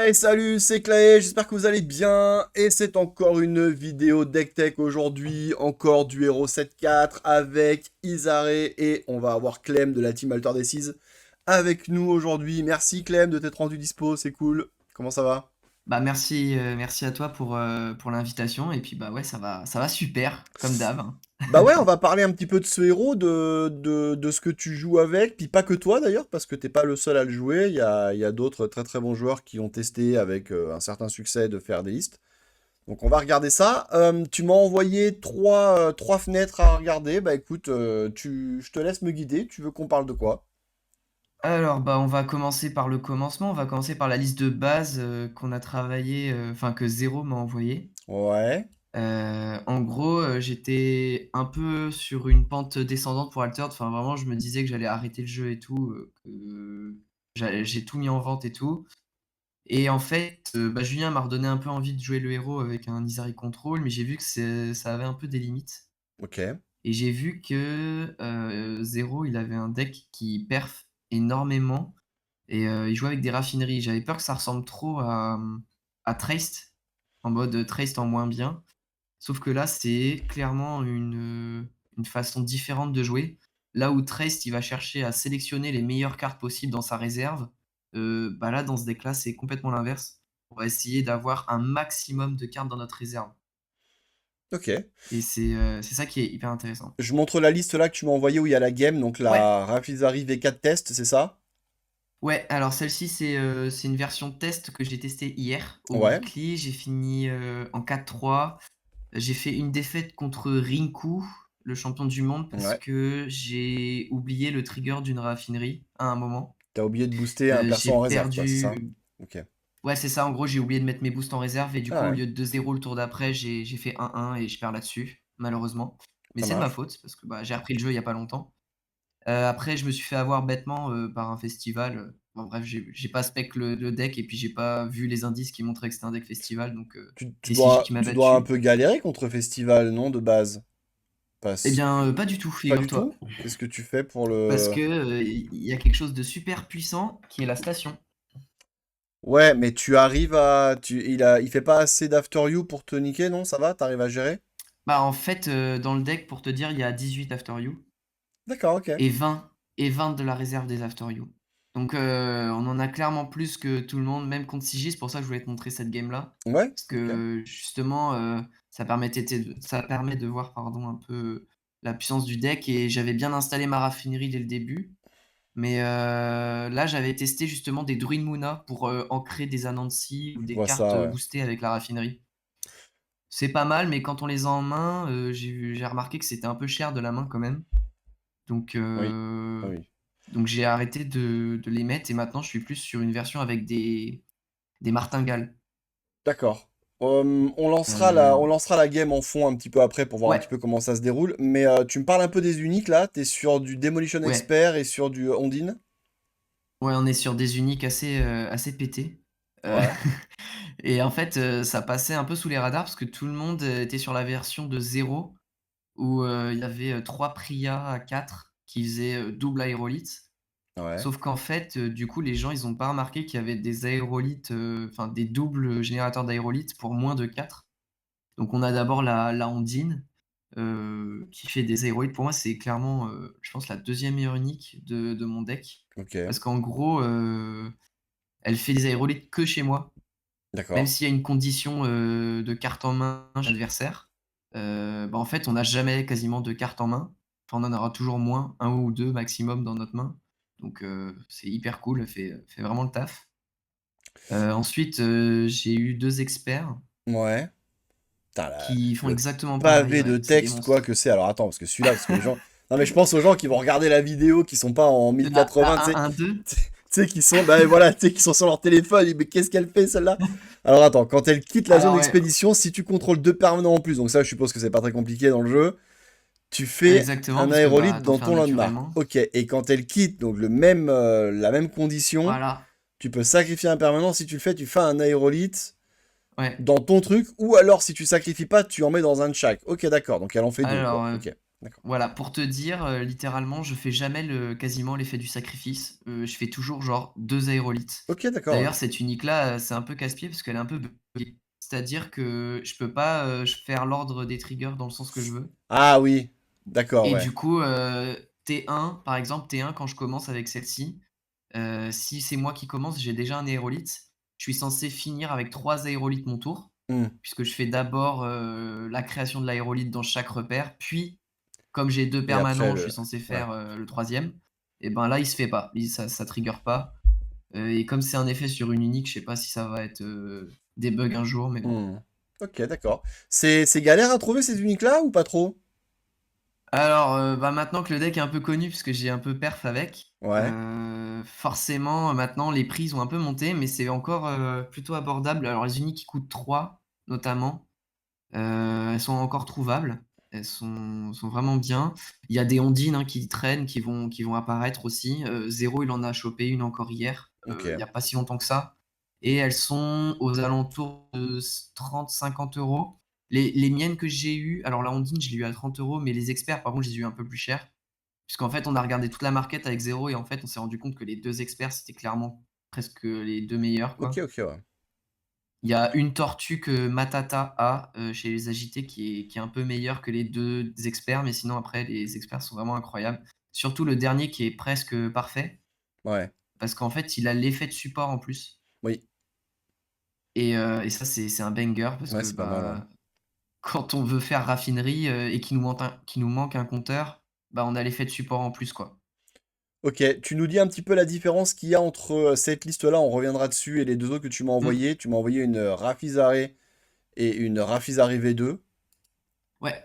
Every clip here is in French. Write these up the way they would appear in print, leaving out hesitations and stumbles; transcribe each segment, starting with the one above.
Hey salut, c'est Clay, j'espère que vous allez bien, et c'est encore une vidéo Deck Tech aujourd'hui, encore du héros 7-4 avec Isaré, et on va avoir Clem de la team Alter Decize avec nous aujourd'hui. Merci Clem de t'être rendu dispo, c'est cool. Comment ça va? Bah merci, merci à toi pour l'invitation et puis bah ouais ça va super comme d'hab, hein. Bah ouais, on va parler un petit peu de ce héros, de ce que tu joues avec, puis pas que toi d'ailleurs, parce que t'es pas le seul à le jouer, il y a d'autres très très bons joueurs qui ont testé avec un certain succès de faire des listes. Donc on va regarder ça. Tu m'as envoyé trois fenêtres à regarder. Bah écoute, je te laisse me guider. Tu veux qu'on parle de quoi? Alors bah on va commencer par le commencement, on va commencer par la liste de base, qu'on a travaillé, enfin que Zero m'a envoyé. Ouais, En gros, j'étais un peu sur une pente descendante pour Altered, enfin vraiment je me disais que j'allais arrêter le jeu et tout, que j'ai tout mis en vente et tout et en fait, bah Julien m'a redonné un peu envie de jouer le héros avec un Isari Control, mais j'ai vu que ça avait un peu des limites. ok. Et j'ai vu que, Zero, il avait un deck qui perf énormément et il jouait avec des raffineries. J'avais peur que ça ressemble trop à Traced, en mode, Traced en moins bien. Sauf que là, c'est clairement une façon différente de jouer. Là où Traced, il va chercher à sélectionner les meilleures cartes possibles dans sa réserve, bah, là, dans ce deck-là, c'est complètement l'inverse. On va essayer d'avoir un maximum de cartes dans notre réserve Ok. et c'est ça qui est hyper intéressant. Je montre la liste là que tu m'as envoyée où il y a la game, donc Ouais. la Rafizari V4 test, c'est ça? Ouais, alors celle-ci, c'est une version test que j'ai testée hier au Ouais, weekly. J'ai fini, en 4-3. J'ai fait une défaite contre Rinku, le champion du monde, parce ouais. que j'ai oublié le trigger d'une raffinerie à un moment. T'as oublié de booster un perso J'ai en réserve, quoi, c'est ça? perdu Ok. ouais, c'est ça, en gros, j'ai oublié de mettre mes boosts en réserve et du coup, Ah au ouais, lieu de 2-0 le tour d'après, j'ai fait 1-1 et je perds là-dessus, malheureusement. Mais ça c'est de ma marche. faute parce que, bah, j'ai repris le jeu il y a pas longtemps. Après, je me suis fait avoir bêtement, par un festival, bon bref, j'ai pas spec le deck et puis j'ai pas vu les indices qui montraient que c'était un deck festival donc Tu c'est CJ dois, qui m'a tu dois un battu. peu galérer contre Festival, non, de base? Eh Parce bien, que... pas du tout, Pas du figure-toi. tout? Qu'est-ce que tu fais pour Parce le... que, il y a quelque chose de super puissant qui est la station. Ouais, mais tu arrives à... il fait pas assez d'after you pour te niquer, non? Ça va? T'arrives à gérer? Bah, en fait, dans le deck, pour te dire, il y a 18 After You D'accord, ok. et 20 de la réserve des After You. Donc, on en a clairement plus que tout le monde, même contre CJ. C'est pour ça que je voulais te montrer cette game-là. Ouais, Parce ok. que justement, ça permet de voir, pardon, un peu la puissance du deck et j'avais bien installé ma raffinerie dès le début. Mais, là, j'avais testé justement des Druid Moona pour, ancrer des Anansi ou Je des vois cartes, ça, ouais. boostées avec la raffinerie. C'est pas mal, mais quand on les a en main, j'ai remarqué que c'était un peu cher de la main quand même. Donc, Oui. Ah oui. j'ai arrêté de les mettre et maintenant je suis plus sur une version avec des martingales. D'accord. On Heu, lancera la game en fond un petit peu après pour voir un ouais, petit peu comment ça se déroule. Mais tu me parles un peu des uniques là. T'es sur du Demolition ouais, Expert et sur du Ondine. ouais, on est sur des uniques assez pétés. Heu Ouais. et en fait, ça passait un peu sous les radars parce que tout le monde, était sur la version de 0 où, il y avait, 3 Priya à 4 qui faisaient, double aérolithe. Ouais. Sauf qu'en fait, du coup, les gens, ils ont pas remarqué qu'il y avait des aérolithes, enfin des doubles générateurs d'aérolithes pour moins de 4. Donc on a d'abord la Ondine, qui fait des aérolithes. Pour moi, c'est clairement, je pense la deuxième meilleure unique de mon deck. Ok. Parce qu'en gros, elle fait des aérolithes que chez moi, même D'accord. s'il y a une condition, de carte en main chez l'adversaire. Bah, en fait, on n'a jamais quasiment de cartes en main. Enfin, on en aura toujours moins, un ou 2 maximum dans notre main. Donc c'est hyper cool, elle fait vraiment le taf. Ensuite, j'ai eu 2 experts Ouais. Putain, qui font le exactement pareil, pavé ouais, de c'est des texte, quoi monstres. que c'est. Alors attends, parce que celui-là, parce que les gens. Non, mais je pense aux gens qui vont regarder la vidéo, qui sont pas en La 1080, tu sais. 1-1-2? Tu sais, qui sont, bah voilà, tu sais, qui sont sur leur téléphone. Mais qu'est-ce qu'elle fait, celle-là? Alors attends, quand elle quitte la zone Alors ouais, d'expédition, si tu contrôles deux permanents en plus, donc ça, je suppose que c'est pas très compliqué dans le jeu, tu fais exactement, un parce que, bah, aérolite tu dans fais un ton landmark. naturellement. Ok, et quand elle quitte, donc la même condition, Voilà, tu peux sacrifier un permanent. Si tu le fais, tu fais un aérolite ouais. dans ton truc, ou alors si tu sacrifies pas, tu en mets dans un de chaque. Ok, d'accord, donc elle en fait deux, quoi. Alors, Ok. D'accord. Voilà, pour te dire, littéralement, je fais jamais quasiment l'effet du sacrifice. Je fais toujours genre 2 aérolithes. OK, d'accord, ouais. D'ailleurs, cette unique-là, c'est un peu casse-pied parce qu'elle est un peu buggée. C'est-à-dire que je peux pas, faire l'ordre des triggers dans le sens que je veux Ah oui, d'accord, et ouais. du coup, T1, par exemple, T1 quand je commence avec celle-ci, si c'est moi qui commence, j'ai déjà un aérolithe. Je suis censé finir avec 3 aérolithes mon tour, Mmh. puisque je fais d'abord, la création de l'aérolithe dans chaque repère, puis comme j'ai 2 Et après permanents, je suis le censé ouais. faire, le 3e et ben, là, il se fait pas. Ça trigger pas, et comme c'est un effet sur une unique, je sais pas si ça va être, des bugs un jour, mais bon. Mmh. OK, d'accord. C'est galère à trouver ces uniques-là ou pas trop? Alors, bah, maintenant que le deck est un peu connu, puisque j'ai un peu perf avec, Ouais, forcément, maintenant les prix ont un peu monté, mais c'est encore, plutôt abordable. Alors les uniques qui coûtent 3 notamment, elles sont encore trouvables. Elles sont vraiment bien. Il y a des ondines, hein, qui traînent, qui vont apparaître aussi. Zéro, il en a chopé une encore hier, il OK. y a pas si longtemps que ça et elles sont aux alentours de 30-50 €. Les miennes que j'ai eues, alors la ondine, je l'ai eu à 30 €, mais les experts, par contre, je les ai eu un peu plus cher. Puisqu'en fait, on a regardé toute la market avec Zéro et en fait, on s'est rendu compte que les 2 experts, c'était clairement presque les 2 meilleurs, OK, quoi. OK, ouais. Il y a une tortue que Matata a, chez les agités qui est un peu meilleure que les 2 experts, mais sinon après les experts sont vraiment incroyables. Surtout le dernier qui est presque, parfait, Ouais. parce qu'en fait, il a l'effet de support en plus Oui. et ça c'est un banger parce Ouais, que, c'est pas mal, ouais. bah, quand on veut faire raffinerie, et qu'il nous manque un compteur, bah, on a l'effet de support en plus, quoi. OK, tu nous dis un petit peu la différence qu'il y a entre, cette liste-là, on reviendra dessus et les 2 autres que tu m'as Mmh. envoyées. Tu m'as envoyé une, Rafizaré et une Rafizaré V2. Ouais.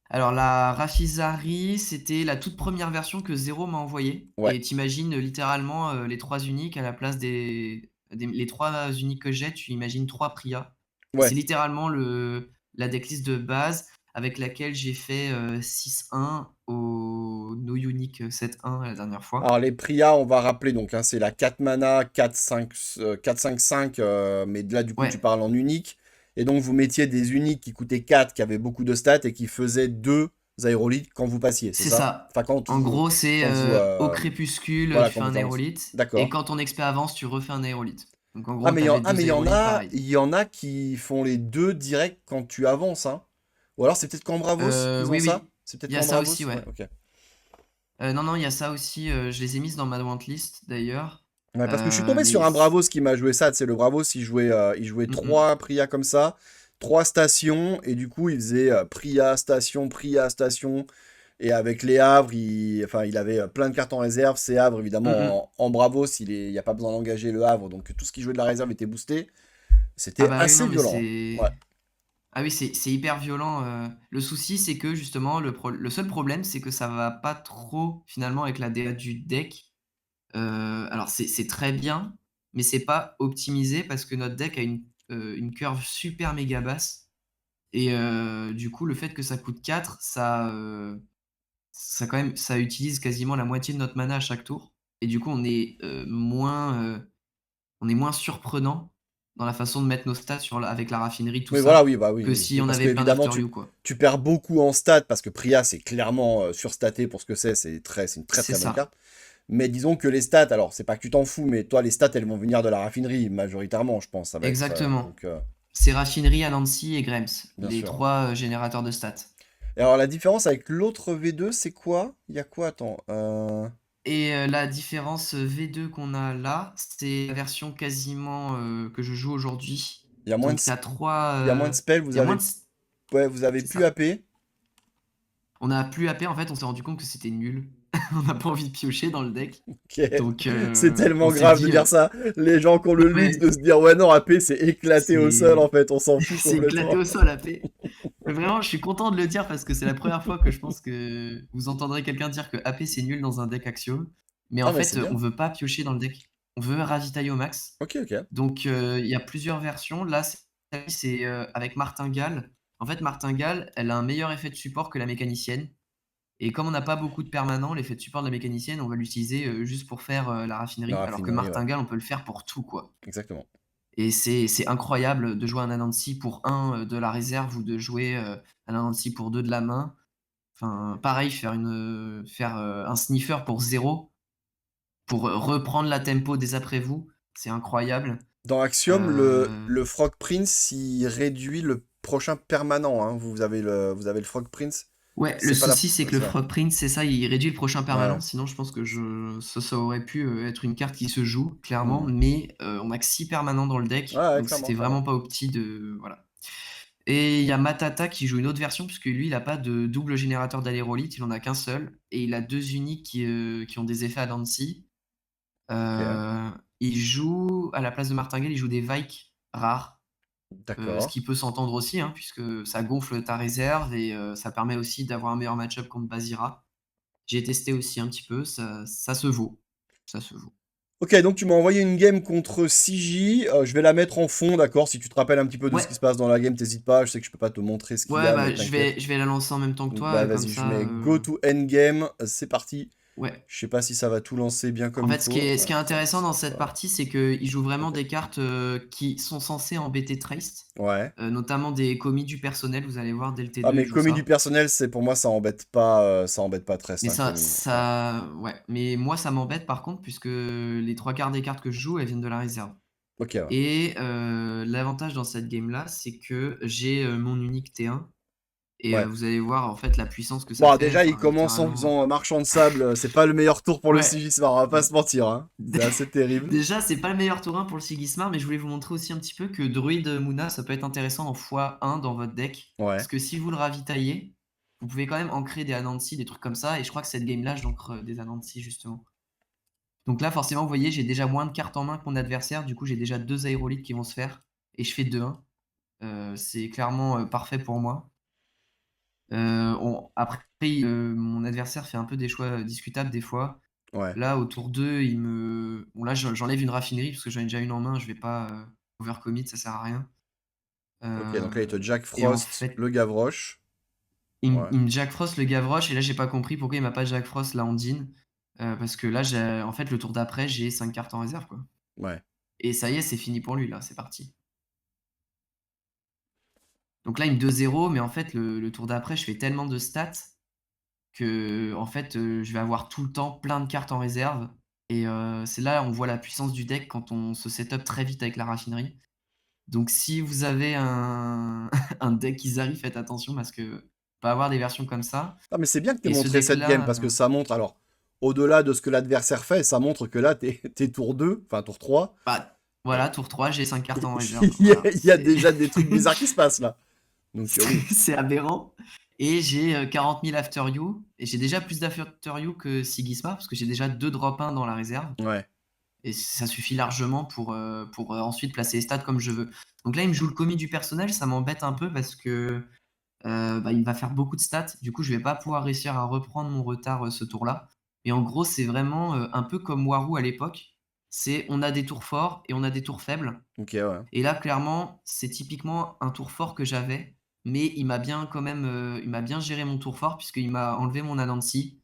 Alors la Raffizarie, c'était la toute première version que Zero m'a envoyée Ouais, et tu imagines, littéralement, les 3 uniques à la place des les 3 uniques que j'ai, tu imagines 3 Priya et ouais. c'est littéralement la decklist de base avec laquelle j'ai fait, 6-1 au No Unique, 7-1 la dernière fois. Alors les Priya, on va rappeler donc, hein, c'est la 4 mana, 4-5-5, mais là du coup tu Ouais, parles en unique. Et donc vous mettiez des uniques qui coûtaient 4, qui avaient beaucoup de stats et qui faisaient 2 aérolithes quand vous passiez, c'est c'est ça? ça. Enfin En gros, c'est, quand vous au crépuscule, voilà, tu quand fais un vous avancez. aérolithe et D'accord. quand ton expert avance, tu refais un aérolithe. Donc en Ah gros, mais tu avais ah 2 mais aérolithes pareils. il y en a qui font les 2 direct quand tu avances, hein. Ou alors c'est peut-être qu'en Bravos qu'ils ont Oui, ça? oui, C'est peut-être il y a qu'en ça aussi, Bravos? Ouais, ouais. OK. Non, non, il y a ça aussi, je les ai mises dans ma want list d'ailleurs. Ouais, parce que je suis tombé Mais sur un Bravos qui m'a joué ça, c'est le Bravos, il jouait mmh mh. 3 Priya comme ça, 3 stations, et du coup il faisait Priya, station, et avec les Havres, enfin, il avait plein de cartes en réserve, ces Havres Mmh mh. évidemment en Bravos, il n'y a pas besoin d'engager le Havre, donc tout ce qui jouait de la réserve était boosté, Ah c'était bah oui, assez non, mais violent. Ouais, ah oui, c'est hyper violent, le souci, c'est que justement, le seul problème, c'est que ça va pas trop finalement avec la DA du deck. Alors c'est très bien, mais c'est pas optimisé parce que notre deck a une curve super méga basse et du coup, le fait que ça coûte 4, ça utilise quasiment la moitié de notre mana à chaque tour et du coup, on est moins surprenant dans la façon de mettre nos stats avec la raffinerie, tout mais voilà, ça, oui, bah oui, que oui, si oui, on parce que avait plein évidemment d'after you, quoi. tu perds beaucoup en stats, parce que Priya c'est clairement surstaté pour ce que c'est une très C'est très bonne ça, carte. Mais disons que les stats, alors c'est pas que tu t'en fous, mais toi les stats elles vont venir de la raffinerie majoritairement, je pense, ça va être exactement. donc C'est raffinerie, Anansi et Grems, bien les sûr. 3 générateurs de stats Et alors la différence avec l'autre V2, c'est quoi? Il y a quoi? Attends, et la différence, V2 qu'on a là, c'est la version quasiment, que je joue aujourd'hui. il y a moins de Donc tu as 3, il y a moins de spells, il y a moins de vous avez c'est plus ça. AP. On a plus AP, en fait, on s'est rendu compte que c'était nul. On n'a pas envie de piocher dans le deck. Ok, Donc c'est on tellement s'est grave de dit, dire ça. Les gens qui ont le luxe ouais, de se dire ouais non AP c'est éclaté au sol c'est en fait, on s'en fout c'est éclaté complètement. au sol AP. Mais vraiment, je suis content de le dire parce que c'est la première fois que je pense que vous entendrez quelqu'un dire que AP c'est nul dans un deck Axiom. Mais Ah en mais c'est fait, on bien. veut pas piocher dans le deck. On veut ravitailler au max. Ok, ok. Donc il y a plusieurs versions. Là, c'est, avec Martingale. En fait, Martingale, elle a un meilleur effet de support que la mécanicienne et comme on n'a pas beaucoup de permanents, l'effet de support de la mécanicienne, on va l'utiliser, juste pour faire, la La raffinerie, alors que raffinerie, ouais, Martingale, on peut le faire pour tout, quoi. exactement. Et c'est incroyable de jouer un Anansi pour 1 de la réserve ou de jouer, un Anansi pour 2 de la main. Enfin, pareil, faire, un sniffer pour 0 pour, reprendre la tempo des après vous, c'est incroyable. Dans Axiom, Heu, le Frog Prince, il réduit le prochain permanent, hein. Vous avez le Frog Prince. ouais, le C'est pas la... souci, c'est que le c'est vrai. Frog Prince, c'est ça, il réduit le prochain permanent, Ouais. sinon je pense que ça aurait pu, être une carte qui se joue, clairement, Hmm. mais on a que 6 permanents dans le deck, Ouais, ouais, donc clairement, c'était clairement. vraiment pas opti de voilà. Et il y a Matata qui joue une autre version, puisque lui, il a pas de double générateur d'allérolite, il en a qu'un seul et il a 2 uniques qui ont des effets à Nancy. Ok. Il joue à la place de Martingale, il joue des Vike rares, ce D'accord. qui peut s'entendre aussi, hein, puisque ça gonfle ta réserve et ça permet aussi d'avoir un meilleur match-up contre Bazira. J'ai testé aussi un petit peu, ça se vaut, ça se vaut. Ok, donc tu m'as envoyé une game contre CJ. Je vais la mettre en fond, d'accord? Si tu te rappelles un petit peu de ce qui se Ouais, passe dans la game, t'hésites pas. Je sais que je peux pas te montrer ce qu'il y ouais, a, mais bah, t'inquiète. je vais la lancer en même temps que Donc toi, bah comme vas-y, je ça, mets go to endgame. C'est parti. ouais. Je sais pas si ça va tout lancer bien En comme il fait, faut. ce qui est Attends, intéressant dans c'est cette pas... partie, c'est qu'il joue vraiment Ok. des cartes, qui sont censées embêter Traced, Ouais. notamment des commis du personnel, vous allez voir dès le Ah T2, il mais joue commis du ça. personnel, c'est pour moi ça embête pas très Mais un commis. Ouais. ouais, mais moi ça m'embête par contre puisque les 3 quarts des cartes que je joue, elles viennent de la réserve Ok, ouais. et l'avantage dans cette game-là, c'est que j'ai, mon unique T1 et Ouais. vous allez voir en fait la puissance que ça Bon, fait, déjà, il enfin commence en littéralement, faisant marchand de sable. C'est pas le meilleur tour pour le ouais. Sigismar, on va pas se mentir, hein. C'est assez terrible. Déjà, c'est pas le meilleur tour 1 pour le Sigismar, mais je voulais vous montrer aussi un petit peu que Druid, Moona, ça peut être intéressant en x1 dans votre deck. Parce Ouais. que si vous le ravitaillez, vous pouvez quand même ancrer des Anansi, des trucs comme ça, et je crois que cette game-là, j'ancre, des Anansi justement. Donc là, forcément, vous voyez, j'ai déjà moins de cartes en main que mon adversaire, du coup, j'ai déjà 2 aérolites qui vont se faire et je fais 2-1. C'est clairement, parfait pour moi. On après, mon adversaire fait un peu des choix, discutables des fois. Ouais. Là, au tour 2, bon là, j'enlève une raffinerie parce que j'en ai déjà une en main, je vais pas, overcommit, ça sert à rien. Ok, donc là, il te Jack Et en Frost, fait, le Gavroche. Ouais. il me Jack Frost le Gavroche et là, j'ai pas compris pourquoi il m'a pas Jack Frost la Ondine, parce que là, en fait, le tour d'après, j'ai 5 cartes en réserve, quoi. Ouais. Et ça y est, c'est fini pour lui, là, c'est parti. Donc là, il me 2-0, mais en fait, le tour d'après, je fais tellement de stats que, en fait, je vais avoir tout le temps plein de cartes en réserve et c'est là, on voit la puissance du deck quand on se set-up très vite avec la raffinerie. Donc si vous avez un un deck Izari, faites attention parce que on peut avoir des versions comme ça Ah, mais c'est bien que tu aies et ce montré cette game deck-là, parce que ça montre, alors, au-delà de ce que l'adversaire fait, ça montre que là, t'es tour 2, enfin tour 3. bah, euh, voilà, tour 3, j'ai 5 cartes en réserve. il y a, Voilà, il y a déjà des trucs bizarres qui se passent là. Donc, oui. c'est aberrant et j'ai, 40 000 After You et j'ai déjà plus d'After You que Sigisma parce que j'ai déjà 2 drop 1 dans la réserve Ouais. et ça suffit largement pour, ensuite placer les stats comme je veux. Donc là, il me joue le commis du personnel, ça m'embête un peu parce que bah, il va faire beaucoup de stats. Du coup, je vais pas pouvoir réussir à reprendre mon retard, ce tour-là. Et en gros, c'est vraiment, un peu comme Warou à l'époque. C'est on a des tours forts et on a des tours faibles. Ok, ouais. Et là, clairement, c'est typiquement un tour fort que j'avais, mais il m'a bien quand même, il m'a bien géré mon tour fort puisqu'il m'a enlevé mon Anansi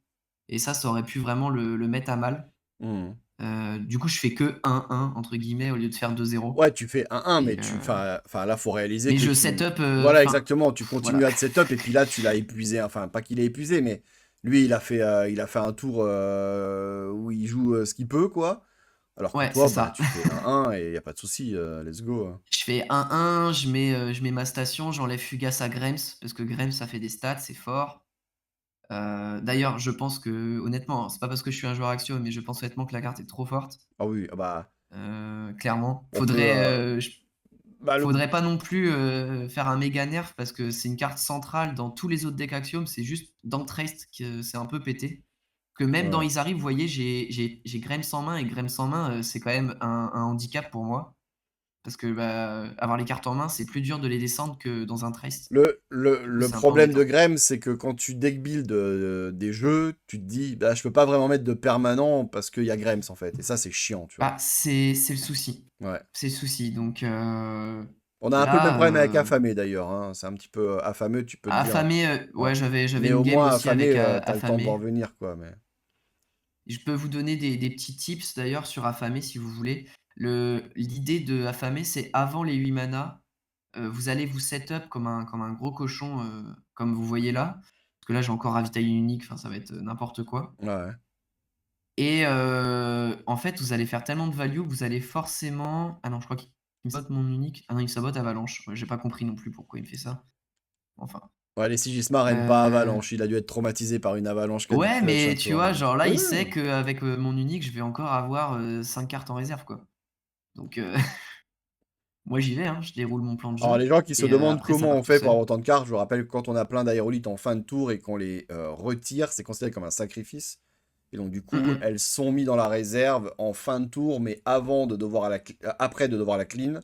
et ça aurait pu vraiment le mettre à mal. Mhm. Du coup, je fais que 1-1 entre guillemets au lieu de faire 2-0 Ouais, tu fais 1-1, et mais enfin, là, faut réaliser mais que je tu. setup, Voilà, enfin, exactement. Tu voilà. continues à te setup et puis là, tu l'as épuisé. Enfin, pas qu'il ait épuisé, mais lui, il a fait un tour où il joue ce qu'il peut, quoi. Alors que Ouais, c'est toi, bah, ça. tu fais 1-1 et y a pas de souci. Let's go, hein. Je fais 1-1, je mets ma station, j'enlève Fugace à Grems, parce que Grems, ça fait des stats, c'est fort. D'ailleurs, je pense que honnêtement, hein, c'est pas parce que je suis un joueur Axio, mais je pense honnêtement que la carte est trop forte, Ah oui, ah bah, clairement. on peut. Bah, Faudrait pas non plus, faire un méga nerf parce que c'est une carte centrale dans tous les autres decks Axiom, c'est juste dans Traced que c'est un peu pété. Que même dans ouais. Izari, vous voyez, j'ai Grems en main et Grems en main, c'est quand même un handicap pour moi. Parce que, bah, avoir les cartes en main, c'est plus dur de les descendre que dans un Traced. Du coup, Le c'est un peu problème de embêtant. Grême, c'est que quand tu deck build des jeux, tu te dis, bah, je peux pas vraiment mettre de permanent parce qu'il y a Grêmes en fait. Et ça, c'est chiant, tu vois. Bah, c'est le souci. Ouais. C'est le souci. Donc, On a un peu le même là, problème avec Affamé d'ailleurs, hein. C'est un petit peu affameux, tu peux te dire. Affamé, Ouais. ouais, j'avais Mais une au game moins, aussi affamé, avec, t'as le temps de Affamé. revenir, quoi. Mais... Je peux vous donner des petits tips d'ailleurs sur Affamé si vous voulez. L'idée de Affamé, c'est avant les 8 mana, vous allez vous set up comme un gros cochon, comme vous voyez là. que là, j'ai encore ravitaillé une unique, enfin, ça va être n'importe quoi. Ouais. Et en fait, vous allez faire tellement de value que vous allez forcément ah non, je crois qu'il me sabote mon unique. Ah non, il me sabote Avalanche. Ouais, j'ai pas compris non plus pourquoi il me fait ça. Enfin, Ouais, les Sigismar aiment pas heu, Avalanche. Il a dû être traumatisé par une avalanche qui a dû ouais, tuer à mais chaque tu tour, vois, hein. genre là, Ouais, il ouais. sait qu'avec, mon unique, je vais encore avoir, 5 cartes en réserve, quoi. Donc moi, j'y vais, hein, je déroule mon plan de Alors, jeu les gens qui se et demandent après ça comment part on tout fait pour seul. avoir autant de cartes, je vous rappelle que quand on a plein d'aérolites en fin de tour et qu'on les retire, c'est considéré comme un sacrifice. Et donc, du Mmh coup, mh. elles sont mises dans la réserve en fin de tour, mais avant de devoir après de devoir la clean.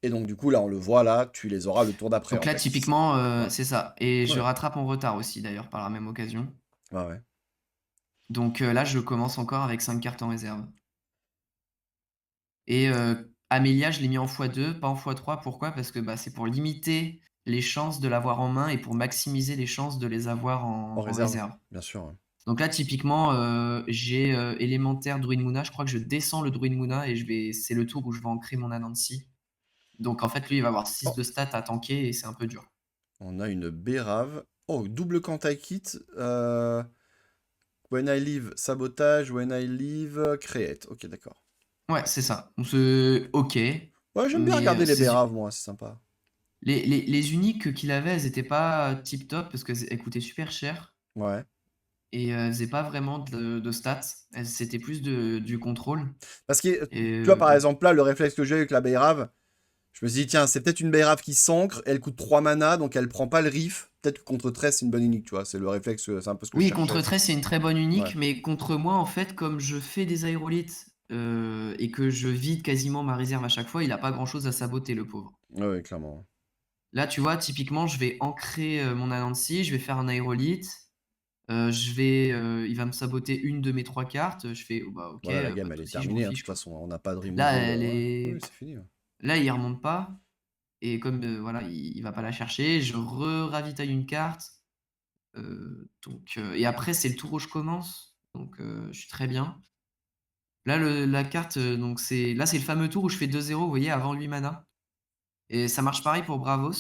Et donc, du coup, là, on le voit là, tu les auras le tour d'après, Donc en là, fait. typiquement, Ouais, c'est ça et je ouais, rattrape mon retard aussi d'ailleurs par la même occasion. ouais, ouais. Donc là, je commence encore avec 5 cartes en réserve et Amelia, je l'ai mis en x2, pas en x3. Pourquoi? Parce que, bah, c'est pour limiter les chances de l'avoir en main et pour maximiser les chances de les avoir En en réserve, réserve. bien sûr. Ouais. Donc là, typiquement, j'ai, élémentaire Druid Moona. Je crois que je descends le Druid Moona et je vais c'est le tour où je vais ancrer mon Anansi. Donc en fait, lui, il va avoir 6 Oh, de stats à tanker et c'est un peu dur. on a une Bérave. Oh, double Kantai Kit. When I leave, sabotage. When I leave, create. Ok, d'accord. Ouais, c'est ça. Donc c'est OK, Ouais, j'aime bien mais regarder les c'est Béraves, moi, c'est sympa. les uniques qu'il avait, elles étaient pas tip top parce qu'elles coûtaient super cher Ouais. et elles faisaient pas vraiment de stats. C'était plus de du contrôle Parce que, et tu vois, par exemple, là, le réflexe que j'ai avec la Bérave, je me suis dit, tiens, c'est peut-être une Bérave qui s'ancre, elle coûte 3 mana, donc elle prend pas le riff. Peut-être que contre 13, c'est une bonne unique, tu vois. C'est le réflexe, c'est un peu ce que je oui, cherchais. contre 13, c'est une très bonne Ouais. unique, mais contre moi, en fait, comme je fais des aérolithes, et que je vide quasiment ma réserve à chaque fois, il a pas grand-chose à saboter, le pauvre. Ouais, ouais, clairement. Là, tu vois, typiquement, je vais ancrer, mon Anansi, je vais faire un aérolithe, il va me saboter une de mes 3 cartes, je fais: «Oh bah, OK, Voilà, la pas game, de elle est souci», je m'en terminée, hein, de fiche, toute quoi. façon. On n'a pas de Là, removal. elle Ouais, oui, est c'est fini. Ouais. là, il remonte pas et comme, voilà, il va pas la chercher, je ravitaille une carte, et après, c'est le tour où je commence, donc je suis très bien. Là, la carte, donc c'est le fameux tour où je fais 2-0, vous voyez, avant 8 mana et ça marche pareil pour Bravos.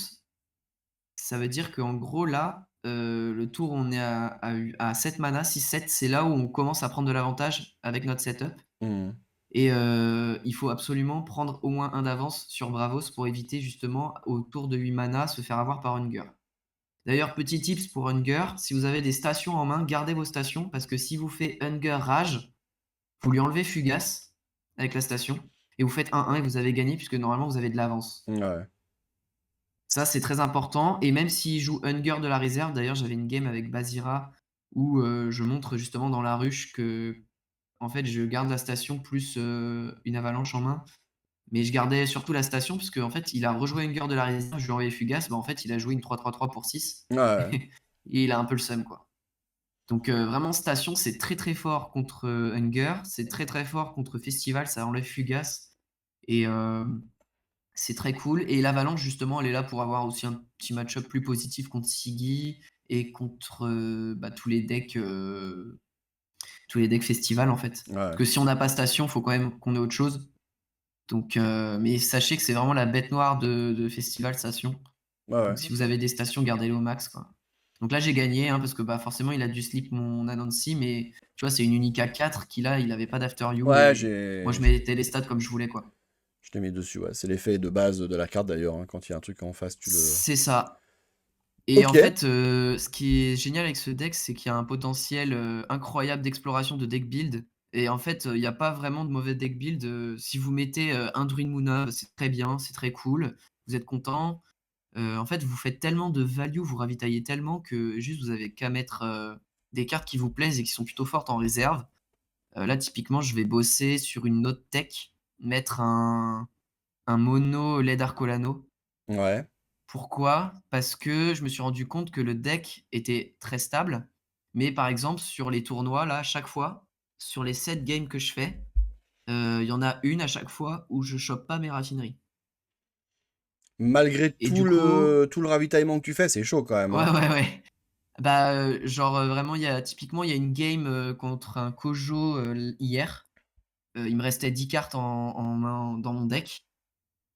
Ça veut dire qu'en gros, là, le tour où on est à 7 mana, 6-7, c'est là où on commence à prendre de l'avantage avec notre setup Mhm. et il faut absolument prendre au moins un d'avance sur Bravos pour éviter justement, au tour de 8 mana, se faire avoir par Hunger. D'ailleurs, petit tips pour Hunger, si vous avez des stations en main, gardez vos stations parce que si vous faites Hunger Rage, vous lui enlevez Fugace avec la station et vous faites 1-1 et vous avez gagné puisque normalement vous avez de l'avance. Ouais. Ça, c'est très important et même s'il joue Hunger de la réserve, d'ailleurs, j'avais une game avec Bazira où, je montre justement dans la ruche que en fait, je garde la station plus, une avalanche en main, mais je gardais surtout la station parce qu'en fait, il a rejoué Hunger de la réserve, je lui ai envoyé Fugace, bah, en fait, il a joué une 3-3-3 pour 6 Ouais. Ouais. et il a un peu le seum, quoi. Donc vraiment station, c'est très, très fort contre, Hunger, c'est très, très fort contre Festival, ça enlève Fugace et c'est très cool et l'Avalanche justement, elle est là pour avoir aussi un petit match-up plus positif contre Siggy et contre, bah, tous les decks Festival en fait. Parce Ouais. que si on n'a pas station, faut quand même qu'on ait autre chose. Donc mais sachez que c'est vraiment la bête noire de Festival Station. Ouais, ouais, Donc si ok. vous avez des stations, gardez-les au max, quoi. Donc là, j'ai gagné, hein, parce que, bah, forcément, il a dû slip mon Anansi, mais tu vois, c'est une unique à 4 qui là, il avait pas d'after you Ouais, et moi, je j'ai- mettais les stats comme je voulais, quoi. je t'ai mis dessus, ouais. C'est l'effet de base de la carte d'ailleurs, hein. Quand il y a un truc en face, tu le. C'est ça et Ok. en fait, ce qui est génial avec ce deck, c'est qu'il y a un potentiel, incroyable d'exploration de deck build et en fait, il y a pas vraiment de mauvais deck build, si vous mettez, un Druid Moona, c'est très bien, c'est très cool, vous êtes content. En fait, vous faites tellement de value, vous ravitaillez tellement que juste vous avez qu'à mettre, des cartes qui vous plaisent et qui sont plutôt fortes en réserve. Là, typiquement, je vais bosser sur une autre tech, mettre un mono LED Arcolano. Ouais. Pourquoi? Parce que je me suis rendu compte que le deck était très stable, mais par exemple sur les tournois là, à chaque fois, sur les 7 games que je fais, il y en a une à chaque fois où je chope pas mes raffineries Malgré et tout du coup le ravitaillement que tu fais, c'est chaud quand même, ouais, hein. ouais, ouais. Bah, genre, vraiment, il y a une game, contre un Kojo, hier. Il me restait 10 cartes en main dans mon deck.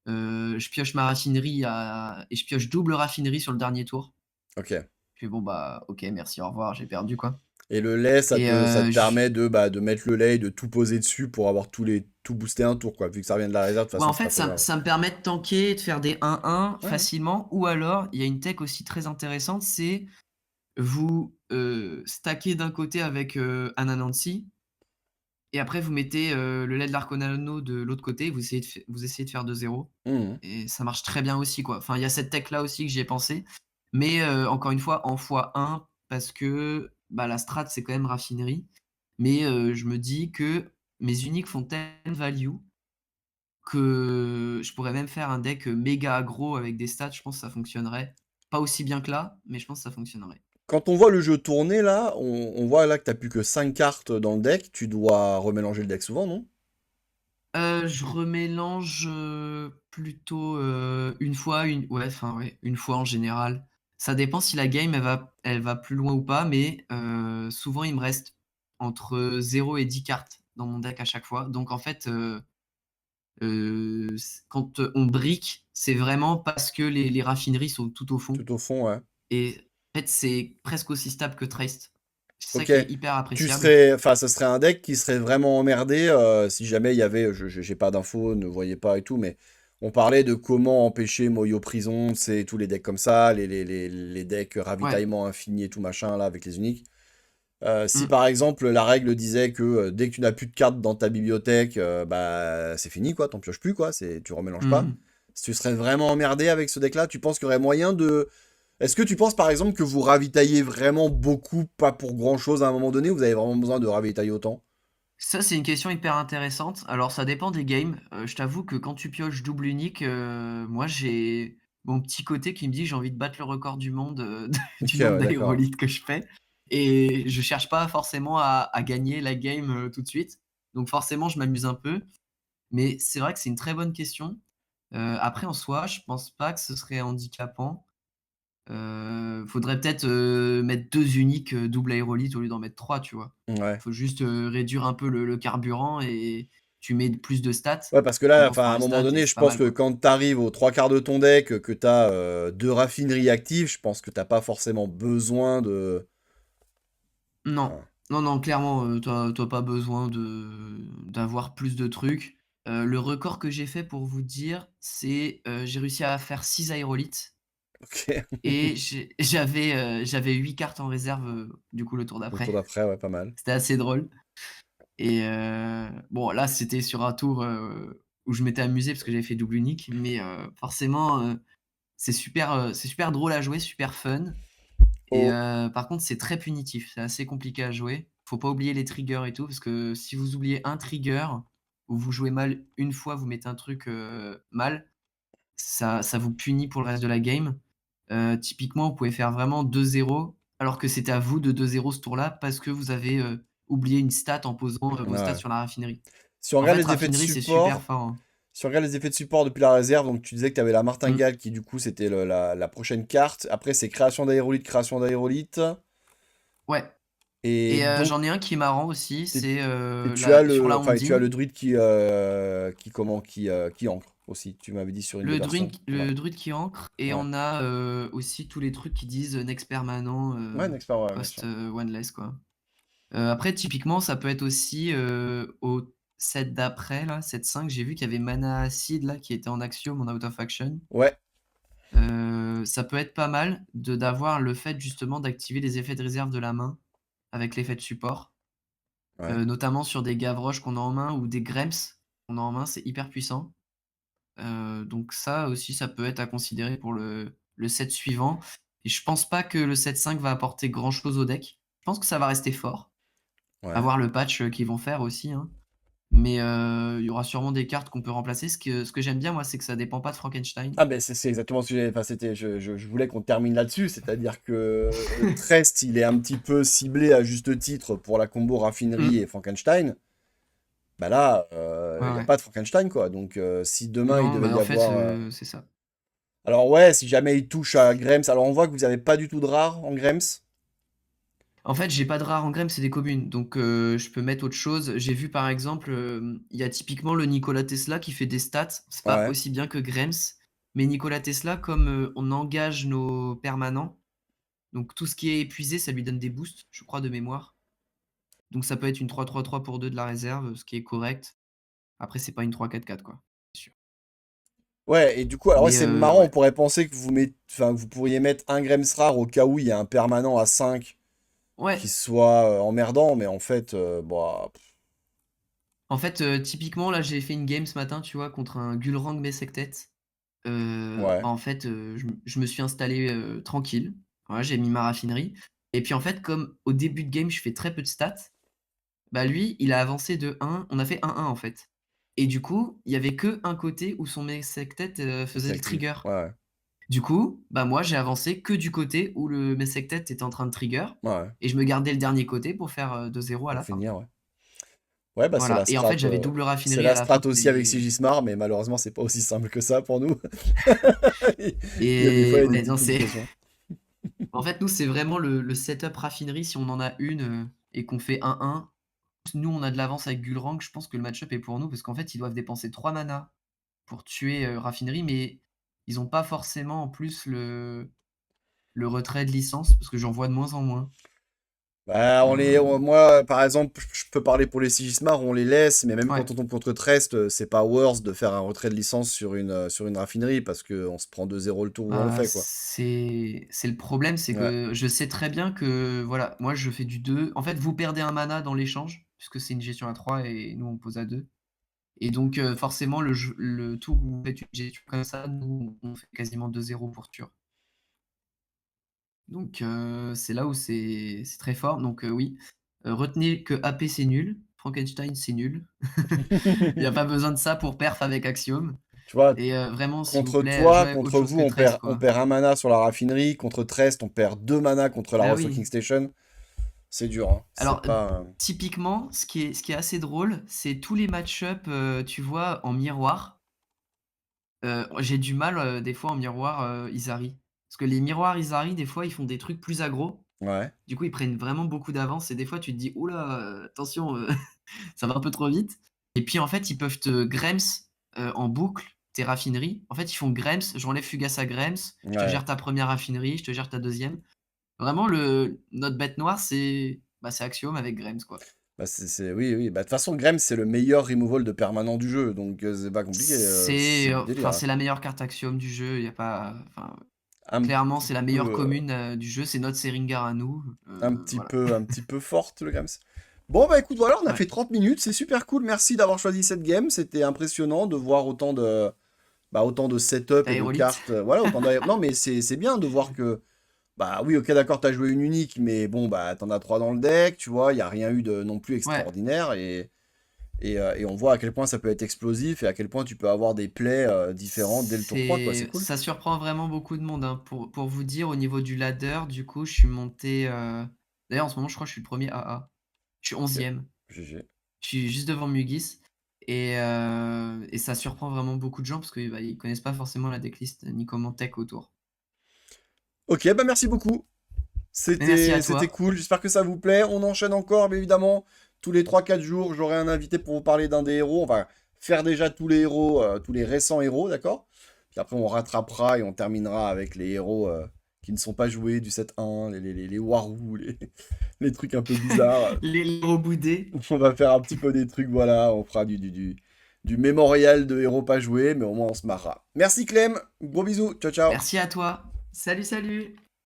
Je pioche ma raffinerie et je pioche double raffinerie sur le dernier tour. Ok. Je fais: «Bon, bah, OK, merci, au revoir, j'ai perdu, quoi» Et le lait, et ça te j permet de mettre le lait et de tout poser dessus pour avoir tout booster un tour, quoi. Vu que ça revient de la réserve, de toute ouais, façon, en c'est pas fait, très grave. ça me permet de tanker, de faire des 1-1 Ouais, ouais. facilement ou alors il y a une tech aussi très intéressante, c'est vous, stackez d'un côté avec, un Anansi et après vous mettez, le lait de l'Arconano de l'autre côté, vous essayez de faire 2-0 Mmh. et ça marche très bien aussi, quoi. Enfin, il y a cette tech là aussi que j'y ai pensé, mais encore une fois en x1 parce que, bah, la strat c'est quand même raffinerie, mais je me dis que mes uniques font telle value que je pourrais même faire un deck, méga aggro avec des stats, je pense que ça fonctionnerait. Pas aussi bien que là, mais je pense que ça fonctionnerait. Quand on voit le jeu tourner, là, on voit là que t'as plus que 5 cartes dans le deck. Tu dois remélanger le deck souvent, non? Je remélange, plutôt, 1 fois, ouais, enfin, ouais, 1 fois en général. Ça dépend si la game elle va plus loin ou pas, mais souvent il me reste entre 0 et 10 cartes dans mon deck à chaque fois. Donc en fait, c quand, on brick, c'est vraiment parce que les raffineries sont tout au fond Tout au fond, ouais. et en fait, c'est presque aussi stable que Traced. C'est ça Ok. qui est hyper Tu appréciable. serais, enfin, ça serait un deck qui serait vraiment emmerdé si jamais il y avait, j'ai pas d'infos, ne voyez pas et tout, mais on parlait de comment empêcher Moyo Prison, c'est tous les decks comme ça, les decks Ouais. ravitaillement infini et tout machin là avec les uniques. Si Mmh. par exemple la règle disait que dès que tu n'as plus de cartes dans ta bibliothèque, bah c'est fini quoi, t'en pioches plus quoi, tu remélanges Mmh pas. mh. Si tu serais vraiment emmerdé avec ce deck là, tu penses qu'il y aurait moyen de est-ce que tu penses par exemple que vous ravitaillez vraiment beaucoup, pas pour grand chose à un moment donné, ou vous avez vraiment besoin de ravitailler autant? Ça, c'est une question hyper intéressante. Alors, ça dépend des games. Je t'avoue que quand tu pioches double unique, moi, j'ai mon petit côté qui me dit: «J'ai envie de battre le record du monde, Ok, du nombre ouais, d'accord. d'aérolithes que je fais» et je cherche pas forcément à gagner la game, tout de suite. Donc forcément, je m'amuse un peu. Mais c'est vrai que c'est une très bonne question. Après en soi, je pense pas que ce serait handicapant. Faudrait peut-être, mettre 2 uniques, double aérolithes au lieu d'en mettre 3, tu vois? Ouais. Faut juste, réduire un peu le carburant et tu mets plus de stats Ouais, parce que et là, t'en enfin, feras à un un moment stat et donné, c'est je pas pense mal, que quoi. quand t'arrives aux trois quarts de ton deck, que t'as deux raffineries actives, je pense que t'as pas forcément besoin de. Non, Enfin, non, non, clairement, tu as pas besoin d'avoir plus de trucs. Le record que j'ai fait pour vous dire, c'est, j'ai réussi à faire 6 aérolithes ok. et j'avais 8 cartes en réserve, du coup le tour Le tour d'après. d'après, ouais, pas mal. C'était assez drôle. Et bon là, c'était sur un tour, où je m'étais amusé parce que j'avais fait double unique, mais forcément, c'est super drôle à jouer, super fun et Oh, par contre, c'est très punitif. C'est assez compliqué à jouer. Faut pas oublier les triggers et tout parce que si vous oubliez un trigger ou vous jouez mal une fois, vous mettez un truc, mal, ça vous punit pour le reste de la game. Typiquement, vous pouvez faire vraiment 2-0 alors que c'était à vous de 2-0 ce tour-là parce que vous avez, oublié une stat en posant, vos stats ouais. sur la raffinerie. Si on En regarde fait, les effets de raffinerie, c'est super support, fort, hein. si on regarde les effets de support depuis la réserve, donc tu disais que tu avais la Mmh. martingale qui du coup c'était la prochaine carte. Après c'est création d'aérolite, création d'aérolite. Ouais Et et donc j'en ai un qui est marrant aussi, et, c'est, et tu as la sur le, la enfin tu as Ondine. le druide qui comment, qui ancre aussi. Tu m'avais dit sur une des versions. Ouais. Le druide qui ancre et Ouais. on a, aussi tous les trucs qui disent, next permanent, Ouais, un expert, ouais, bien cost, sûr. one less, quoi. Après typiquement, ça peut être aussi, au set d'après là, set 5, j'ai vu qu'il y avait Mana Acid là qui était en Axiom, en out of action. Ouais. Ça peut être pas mal d'avoir le fait justement d'activer les effets de réserve de la main avec l'effet de support. Ouais. Notamment sur des Gavroche qu'on a en main ou des Grems qu'on a en main, c'est hyper puissant. Donc ça aussi, ça peut être à considérer pour le set suivant et je pense pas que le set 5 va apporter grand chose au deck. Je pense que ça va rester fort, à Ouais. voir le patch, qu'ils vont faire aussi, hein. Mais il y aura sûrement des cartes qu'on peut remplacer. Ce que j'aime bien moi, c'est que ça dépend pas de Frankenstein. Ah ben c'est exactement ce que j'avais. Enfin, c'était, je voulais qu'on termine là-dessus, c'est-à-dire que Trest, il est un petit peu ciblé à juste titre pour la combo raffinerie Mmh. et Frankenstein. Bah là, Ouais, il n'y a ouais. pas de Frankenstein quoi. Donc si demain il Non, devait bah, y en fait, avoir, c'est ça. alors ouais, si jamais il touche à Grems, alors on voit que vous avez pas du tout de rare en Grems. En fait, j'ai pas de rare en Grême, c'est des communes, donc je peux mettre autre chose. J'ai vu par exemple, il y a typiquement le Nikola Tesla qui fait des stats, c'est pas Ouais. aussi bien que Grems, mais Nikola Tesla comme, on engage nos permanents, Donc tout ce qui est épuisé, ça lui donne des boosts, je crois de mémoire. Donc ça peut être une 3-3-3 pour 2 de la réserve, ce qui est correct. Après c'est pas une 3-4-4 quoi, c'est sûr. Ouais, et du coup, alors ouais, Mais c'est marrant, on ouais. pourrait penser que enfin, que vous pourriez mettre un Gremsrar au cas où il y a un permanent à 5 qui Ouais, soit emmerdant, mais en fait, bah, en fait, typiquement là, j'ai fait une game ce matin, tu vois, contre un Gulrang Messektet. ouais, Bah, en fait, je me suis installé, tranquille. Voilà, j'ai mis ma raffinerie et puis en fait, comme au début de game, je fais très peu de stats, bah, lui, il a avancé de 1, on a fait 1-1 en fait et du coup, il y avait que un côté où son Messektet, c'est faisait le actif. trigger. Ouais, ouais, Du coup, bah, moi, j'ai avancé que du côté où le Messektet était en train de trigger ouais, ouais, et je me gardais le dernier côté pour faire, 2-0 à pour la fin. finir, ouais. Ouais, bah Voilà et en fait, j'avais double c'est raffinerie la à la fin strat pour aussi avec les Sigismar, mais malheureusement, c'est pas aussi simple que ça pour nous. Il y a des fois, il et y a des ouais, petites non, c'est complications. en fait, nous, c'est vraiment le setup raffinerie si on en a une, et qu'on fait 1-1. Nous, on a de l'avance avec Gulrang, je pense que le match-up est pour nous parce qu'en fait, ils doivent dépenser 3 mana pour tuer, raffinerie, mais ils ont pas forcément en plus le retrait de licence parce que j'en vois de moins en moins. Bah, Heu, moi, par exemple, je peux parler pour les Sigismar, on les laisse, mais même ouais. quand on tombe contre Trest, c'est pas worth de faire un retrait de licence sur une raffinerie parce qu'on se prend 2-0 le tour où on le Bah, fait, quoi. c'est le problème, c'est Ouais. que je sais très bien que, voilà, moi, je fais du 2. En fait, vous perdez un mana dans l'échange puisque c'est une gestion à 3 et nous, on pose à 2. Et donc forcément le tour où vous faites une gestion comme ça, nous on fait quasiment 2-0 pour tur. Donc c'est là où c'est très fort. Donc oui, retenez que AP c'est nul, Frankenstein c'est nul. Il y a pas besoin de ça pour perf avec Axiom Tu vois, et vraiment s'il vous contre plaît, toi, jouez autre contre chose vous, que Trace on quoi. perd un mana sur la raffinerie. Contre Trest, on perd 2 mana contre la Bah Restocking oui. Station. C'est dur, hein. C'est Alors pas. typiquement, ce qui est assez drôle, c'est tous les match-up, tu vois, en miroir. J'ai du mal, des fois en miroir, Izari. Parce que les miroirs Izari, des fois, ils font des trucs plus aggro. Ouais, Du coup, ils prennent vraiment beaucoup d'avance et des fois, tu te dis: «Ouh là, attention, ça va un peu trop vite» et puis, en fait, ils peuvent te Grems, en boucle tes raffineries. En fait, ils font Grems, j'enlève Fugace à Grems, je te ouais. gère ta première raffinerie, je te gère ta deuxième. Vraiment notre bête noire, c'est Axiom avec Grems, quoi. Bah, oui, oui. Bah, de toute façon, Grem, c'est le meilleur removal de permanent du jeu, donc c'est pas compliqué, c'est du délire, Enfin, hein. c'est la meilleure carte Axiom du jeu, il y a pas enfin Un clairement, petit c'est la meilleure peu, commune, du jeu, c'est notre Seringar à nous, voilà. un petit peu forte, le Grams. Bon, bah écoute, voilà, on a Ouais, fait 30 minutes, c'est super cool, merci d'avoir choisi cette game, c'était impressionnant de voir autant de setup et de Aérolite. cartes, voilà, Non, mais c'est bien de voir que, bah oui, ok, d'accord, t'as joué une unique, mais bon, bah t'en as 3 dans le deck, tu vois, il y a rien eu de non plus Ouais, extraordinaire, et on voit à quel point ça peut être explosif, et à quel point tu peux avoir des plays différents dès le tour 3 quoi, c'est c'est cool. ça surprend vraiment beaucoup de monde, hein. Pour vous dire, au niveau du ladder, du coup, je suis monté, d'ailleurs, en ce moment, je crois que je suis le premier er AA. Je suis Ok, 11e. GG. Je suis juste devant Mugis et ça surprend vraiment beaucoup de gens parce que, bah, ils connaissent pas forcément la decklist ni comment tech autour. Ok, bah merci beaucoup. Mais merci à C'était toi. cool, j'espère que ça vous plaît. On enchaîne encore, mais évidemment, tous les 3 4 jours, j'aurai un invité pour vous parler d'un des héros. On va faire déjà tous les héros, tous les récents héros, d'accord? Puis après, on rattrapera et on terminera avec les héros qui ne sont pas joués du set 1, les Warou, les trucs un peu bizarres. Les reboudés. On va faire un petit peu des trucs, voilà, on fera du mémorial de héros pas joués, mais au moins on se marrera. Merci Clem, gros bisous, ciao ciao. Merci à toi. Salut, salut.